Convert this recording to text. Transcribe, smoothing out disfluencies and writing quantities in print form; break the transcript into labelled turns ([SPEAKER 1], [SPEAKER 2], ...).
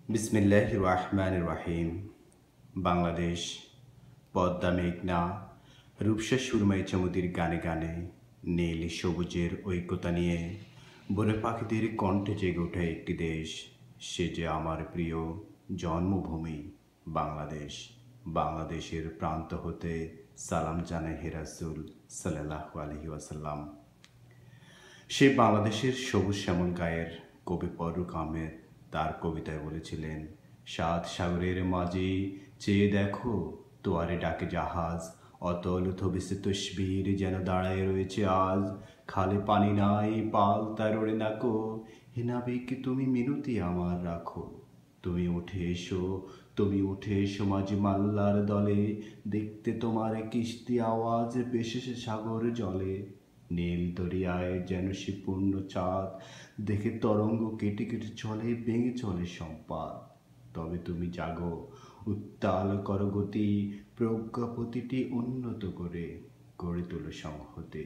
[SPEAKER 1] বিসমিল্লাহির রহমানির রহিম। বাংলাদেশ পদ্মা মেঘনা রূপসা সুরমাই চমুদির গানে গানে নীল সবুজের ঐক্যতা নিয়ে বনে পাখিদের কণ্ঠে জেগে ওঠে একটি দেশ। সে যে আমার প্রিয় জন্মভূমি বাংলাদেশ। বাংলাদেশের প্রান্ত হতে সালাম জানাই হে রাসূল সাল্লাল্লাহু আলাইহি ওয়াসাল্লাম। সে বাংলাদেশের সবুজ শ্যামল গায়ের কবি ফররুখ আহমেদ তার কবিতায় বলেছিলেন, সাত সাগরের মাঝে চেয়ে দেখো তোয়ারে ডাকে জাহাজ, অতল থবিসে তসবির যেন দাঁড়ায় রয়েছে আজ। খালে পানি নাই পাল তার ওড়ে নাকো, হে নাবিক তুমি মিনতি আমার রাখো। তুমি উঠে এসো মাঝি মাল্লার দলে, দেখতে তোমার কিস্তি আওয়াজ ভেসেছে সাগর জলে। নীল দরিয়ায় যেন সে পূর্ণ চাঁদ, দেখে তরঙ্গ কেটে কেটে চলে, ভেঙে চলে সম্পাদ। তবে তুমি জাগো, উত্তাল করো গতি, প্রজ্ঞা প্রতিটি উন্নত করে গড়ে তোলো সংহতি।